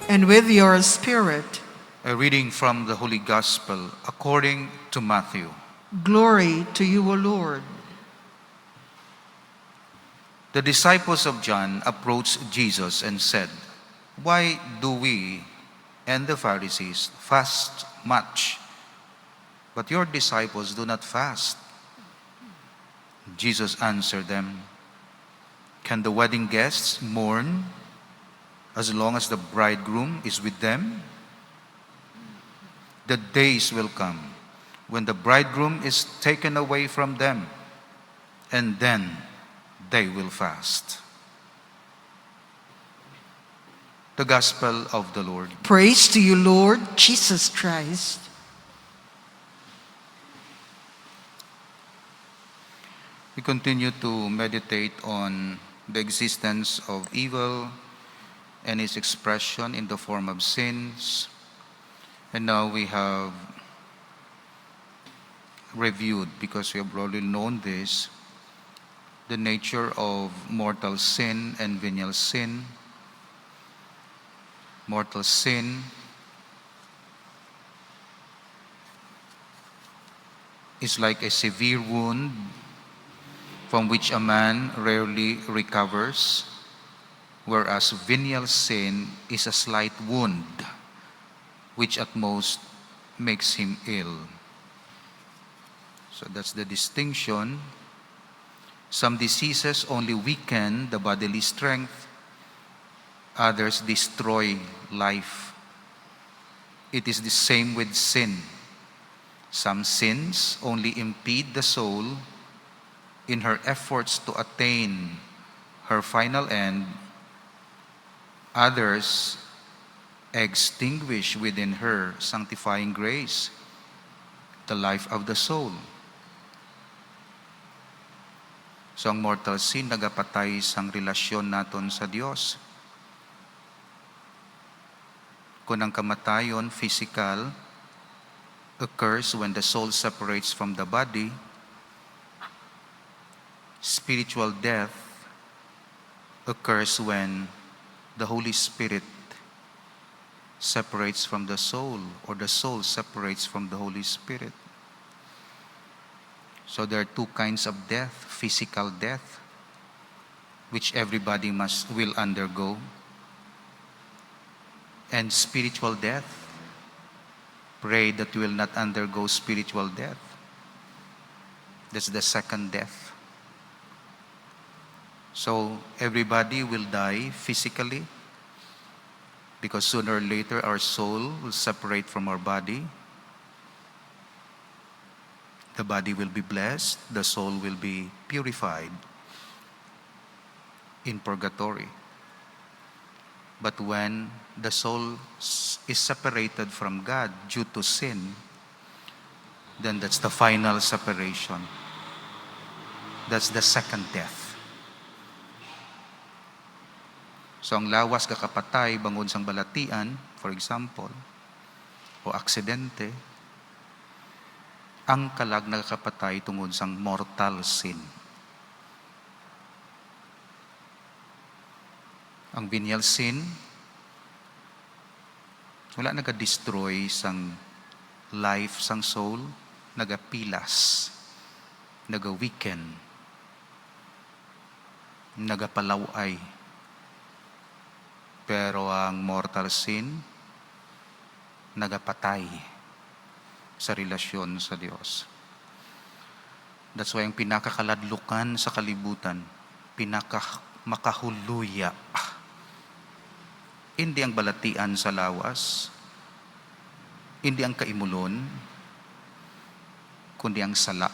and with your spirit. A reading from the Holy Gospel according to Matthew. Glory to you, O Lord. The disciples of John approached Jesus and said, "Why do we and the Pharisees fast much, but your disciples do not fast?" Jesus answered them, "Can the wedding guests mourn as long as the bridegroom is with them? The days will come when the bridegroom is taken away from them, and then they will fast." The Gospel of the Lord. Praise to you, Lord Jesus Christ. We continue to meditate on the existence of evil and its expression in the form of sins. And now we have reviewed, because we have already known this, the nature of mortal sin and venial sin. Mortal sin is like a severe wound from which a man rarely recovers, whereas venial sin is a slight wound which at most makes him ill. So that's the distinction. Some diseases only weaken the bodily strength, others destroy life. It is the same with sin. Some sins only impede the soul in her efforts to attain her final end. Others extinguish within her sanctifying grace, the life of the soul. So ang mortal sin nagapatay sang relasyon naton sa Dios. Kung ang kamatayon, physical, occurs when the soul separates from the body, spiritual death occurs when the Holy Spirit separates from the soul, or the soul separates from the Holy Spirit. So there are two kinds of death: physical death, which everybody will undergo, and spiritual death. Pray that you will not undergo spiritual death. That's the second death. So everybody will die physically, because sooner or later our soul will separate from our body. The body will be blessed, the soul will be purified in purgatory. But when the soul is separated from God due to sin, then that's the final separation. That's the second death. So ang lawas kakapatay bangod sang balatian, for example, o aksidente, ang kalag nakakapatay tungod sang mortal sin. Ang venial sin, wala naga-destroy sang life sang soul, nagapilas, naga-weaken, nagapalaway. Pero ang mortal sin, nagapatay sa relasyon sa Diyos. That's why ang pinakakaladlukan sa kalibutan, makahuluya, hindi ang balatian sa lawas, hindi ang kaimulon, kundi ang sala.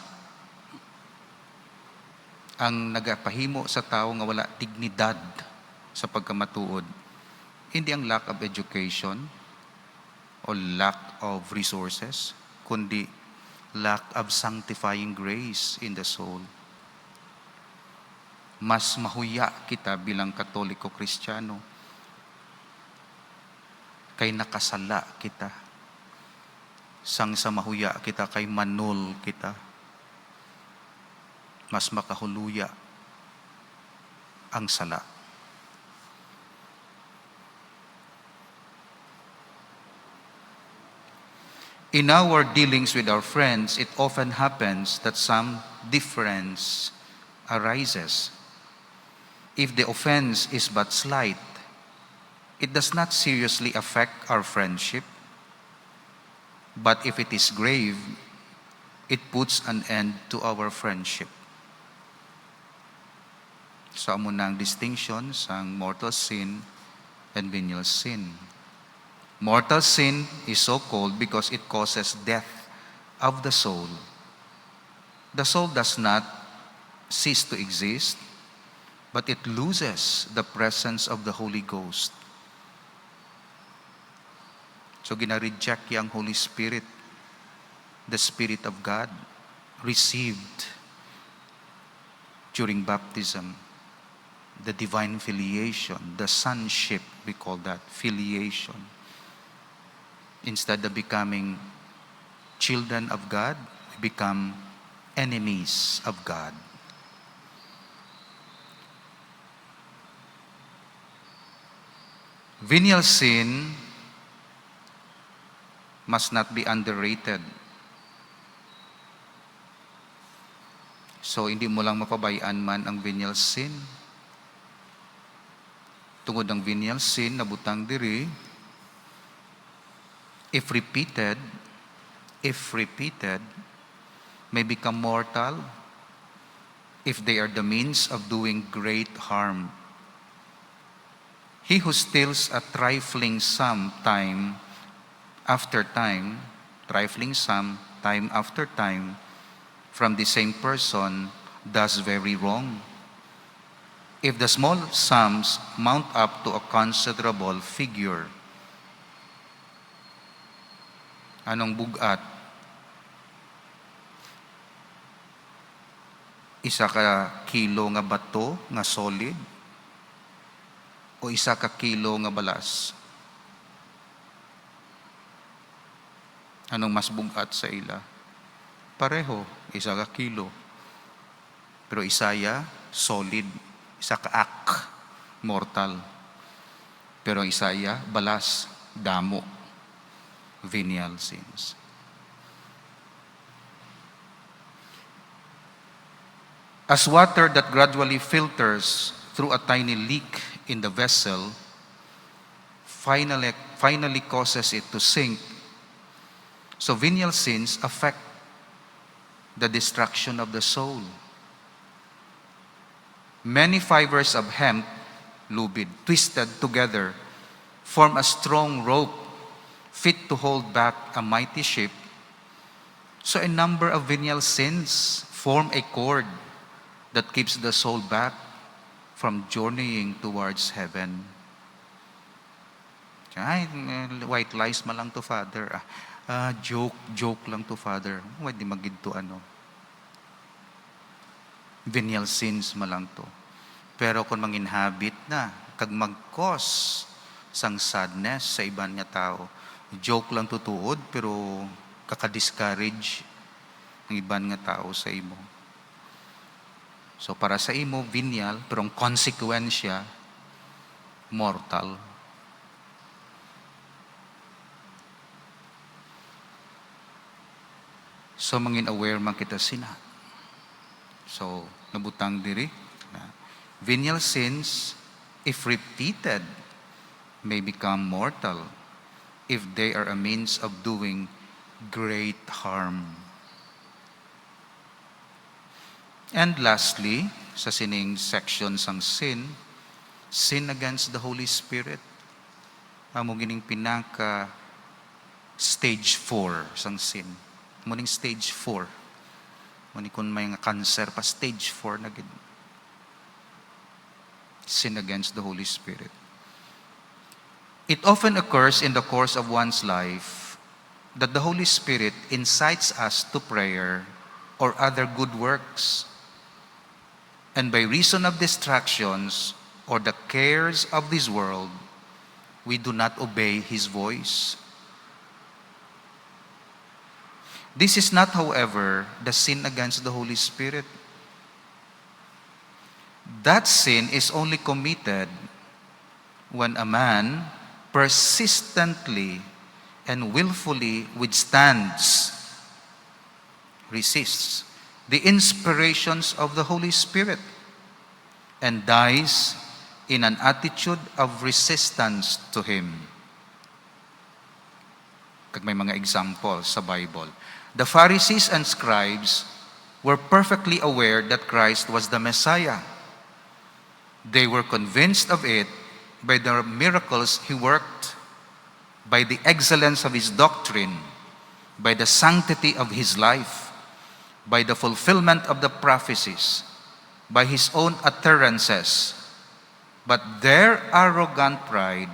Ang nagapahimo sa tao nga wala dignidad sa pagkamatuod, hindi ang lack of education o lack of resources, kundi lack of sanctifying grace in the soul. Mas mahuya kita bilang Katoliko Kristiyano kay nakasala kita. Sang sa mahuya kita kay manul kita. Mas makahuluya ang sala. In our dealings with our friends, it often happens that some difference arises. If the offense is but slight, it does not seriously affect our friendship. But if it is grave, it puts an end to our friendship. So amo na ang distinction sang mortal sin and venial sin. Mortal sin is so called because it causes death of the soul. The soul does not cease to exist, but it loses the presence of the Holy Ghost. So gina-reject yang Holy Spirit, the Spirit of God, received during baptism, the divine filiation, the sonship, we call that filiation. Instead of becoming children of God, we become enemies of God. Venial sin must not be underrated. So, hindi mo lang mapabayaan man ang venial sin. Tungod ang venial sin, nabutang diri, if repeated, may become mortal if they are the means of doing great harm. He who steals a trifling sum time after time after time, from the same person does very wrong. If the small sums mount up to a considerable figure, anong bugat? Isa ka kilo nga bato nga solid o isa ka kilo nga balas? Anong mas bugat sa ila? Pareho, isa ka kilo. Pero isaya solid, isa ka ak, mortal. Pero isaya balas, damo, venial sins. As water that gradually filters through a tiny leak in the vessel finally causes it to sink, so venial sins affect the destruction of the soul. Many fibers of hemp, lubid, twisted together, form a strong rope fit to hold back a mighty ship. So a number of venial sins form a cord that keeps the soul back from journeying towards heaven. Ay, white lies ma lang to, Father. Joke lang to, Father. Hindi magid to venial sins ma lang to. Pero kung manginhabit na, kag mag-cause sang sadness sa iban nga tao, joke lang tutuod, pero kaka-discourage ng iban nga tao sa imo. So para sa imo, venial, pero ang konsekwensya, mortal. So mangin aware man kita sina. So nabutang diri na venial sins, if repeated, may become mortal if they are a means of doing great harm. And lastly, sa sining section sang sin against the Holy Spirit. Amo gining pinaka stage 4 sang sin. Muning stage 4. Muni kung may nga cancer pa, stage 4 na gid. Sin against the Holy Spirit. It often occurs in the course of one's life that the Holy Spirit incites us to prayer or other good works. And by reason of distractions or the cares of this world, we do not obey His voice. This is not, however, the sin against the Holy Spirit. That sin is only committed when a man persistently and willfully resists the inspirations of the Holy Spirit and dies in an attitude of resistance to Him. Kag may mga example sa Bible. The Pharisees and scribes were perfectly aware that Christ was the Messiah. They were convinced of it by the miracles He worked, by the excellence of His doctrine, by the sanctity of His life, by the fulfillment of the prophecies, by His own utterances. But their arrogant pride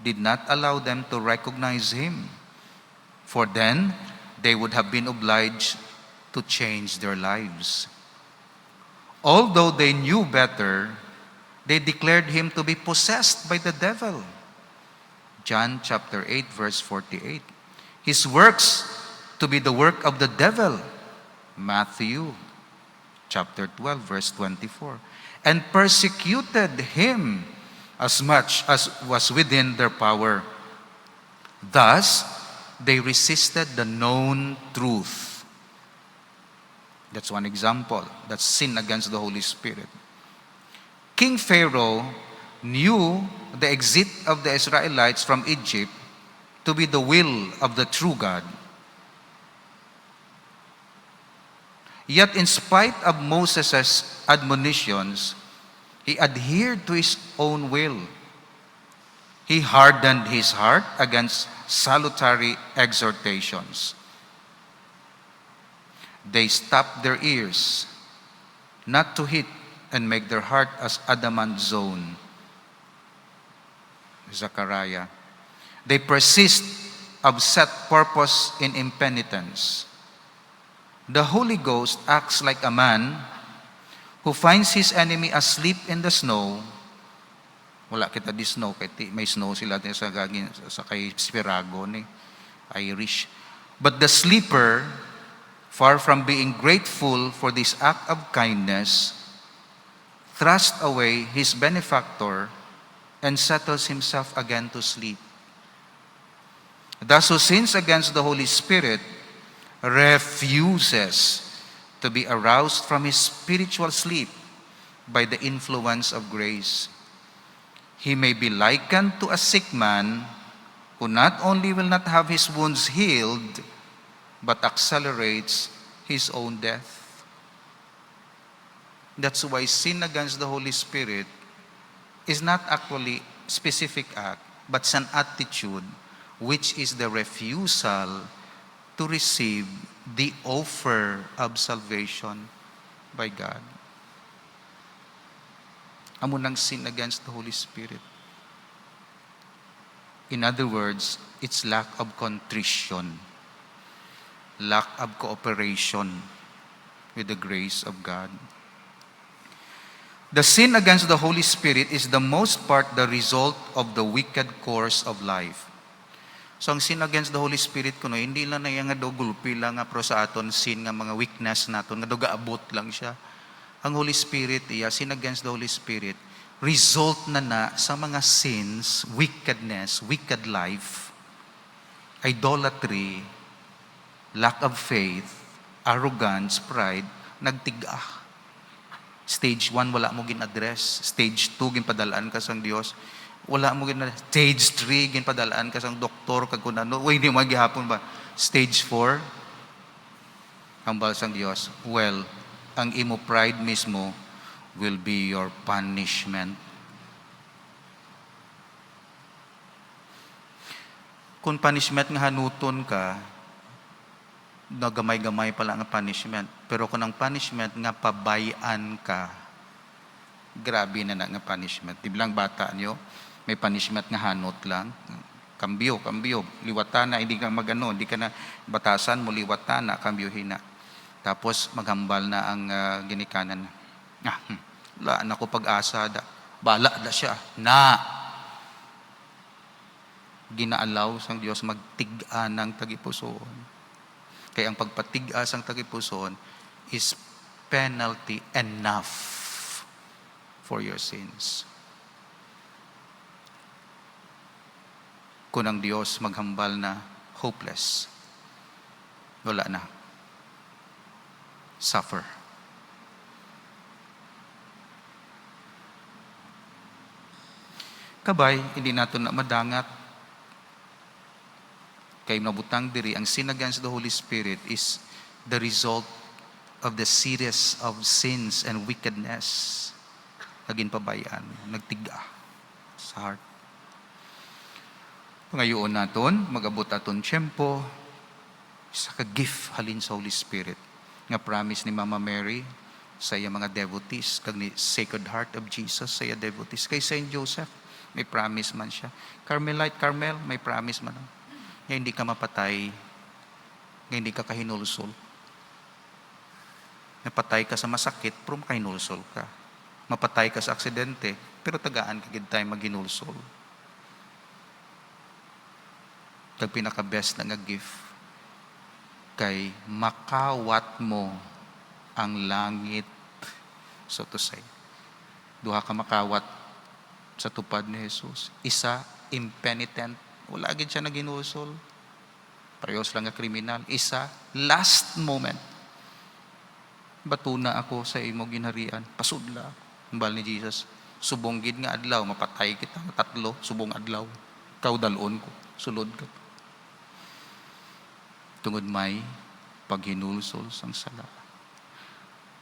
did not allow them to recognize Him, for then they would have been obliged to change their lives. Although they knew better, they declared Him to be possessed by the devil. John chapter 8, verse 48. His works to be the work of the devil. Matthew chapter 12, verse 24. And persecuted Him as much as was within their power. Thus, they resisted the known truth. That's one example. That's sin against the Holy Spirit. King Pharaoh knew the exit of the Israelites from Egypt to be the will of the true God. Yet in spite of Moses' admonitions, he adhered to his own will. He hardened his heart against salutary exhortations. They stopped their ears, not to hit and make their heart as adamant zone. Zechariah. They persist of set purpose in impenitence. The Holy Ghost acts like a man who finds his enemy asleep in the snow. Wala kita di snow, kaya may snow sila sa kay Spirago ni Irish. But the sleeper, far from being grateful for this act of kindness, thrusts away his benefactor and settles himself again to sleep. Thus, who sins against the Holy Spirit refuses to be aroused from his spiritual sleep by the influence of grace. He may be likened to a sick man who not only will not have his wounds healed, but accelerates his own death. That's why sin against the Holy Spirit is not actually a specific act, but it's an attitude, which is the refusal to receive the offer of salvation by God. Amo nang sin against the Holy Spirit. In other words, it's lack of contrition, lack of cooperation with the grace of God. The sin against the Holy Spirit is the most part the result of the wicked course of life. So ang sin against the Holy Spirit kuno hindi lang na nga do gulpi lang nga pro sa aton sin nga mga weakness naton nga do gaabot lang siya. Ang Holy Spirit sin against the Holy Spirit result na sa mga sins, wickedness, wicked life, idolatry, lack of faith, arrogance, pride, nagtiga. Stage 1 wala mo gin-address, stage 2 ginpadalaan ka sang Dios. Wala mo gina stage 3 ginpadalaan ka sang doktor kag kun ano way di magihapon ba stage 4 ang balsang Dios ang imo pride mismo will be your punishment. Kung punishment nga hanuton ka nagamay-gamay pala nga punishment, pero kung ang punishment nga pabayan ka, grabe na nga punishment. Di bilang bata nyo may punishment nga hanot lang. Kambyo, liwatana, hindi ka magano, hindi ka na batasan mo, liwatana, kambyo hina. Tapos maghambal na ang ginikanan. Wala na ko pag-asa, bala da siya. Ginaalaw sang Diyos magtig-a ng tagipusoon. Kaya ang pagpatig-a sang tagipusoon is penalty enough for your sins. kung ang Diyos maghambal na hopeless, wala na. Suffer. Kabay, hindi nato na madangat. Kay nabutang diri, ang sin against the Holy Spirit is the result of the series of sins and wickedness. Naging pabayaan, nagtiga sa heart. Ngayon naton, mag-abot aton tiyempo, sa ka-gift halin sa Holy Spirit. Nga promise ni Mama Mary sa iya mga devotees, kag ni Sacred Heart of Jesus sa iya devotees. Kay Saint Joseph, may promise man siya. Carmelite, Carmel, may promise man. Nga hindi ka mapatay, nga hindi ka kahinulsol. Napatay ka sa masakit, pero makahinulsol ka. Mapatay ka sa aksidente, pero tagaan ka gid tayo maghinulsol. Kag pinaka-best na nga gift, kay makawat mo ang langit, so to say. Duha ka makawat sa tupad ni Jesus. Isa, impenitent. Wala gid siya naginusol. Parehas lang nga kriminal. Isa, last moment. Batuna ako sa imo ginharian. Pasudla. Bal ni Jesus. Subong gid nga adlaw, mapatay kita. Tatlo, subong adlaw. Ikaw dalon ko. Sulod ka. Tungod may paghinulsol sang sala.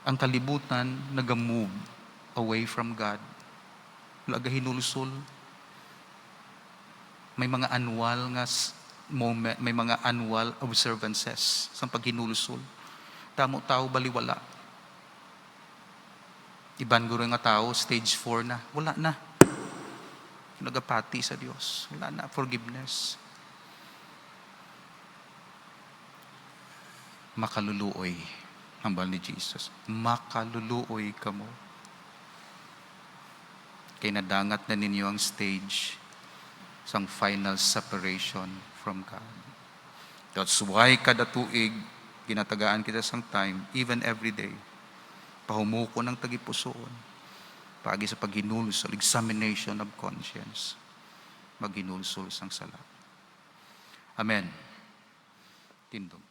Ang kalibutan naga-move away from God. Wala hinulsol. May mga annual nga moment, may mga annual observances sa paghinulsol. Tamo tao baliwala. Iban guro nga tao, stage 4 na. Wala na. Nagapati sa Dios. Wala na. Forgiveness. Makaluluoy. Hambal ni Jesus. Makaluluoy ka mo. Kay nadangat na ninyo ang stage sang final separation from God. That's why kada tuig, ginatagaan kita sang time, even every day, pahumuko ng tagipusoon, pagi sa paghinulsol, examination of conscience, maghinulsol sang sala. Amen. Tindog.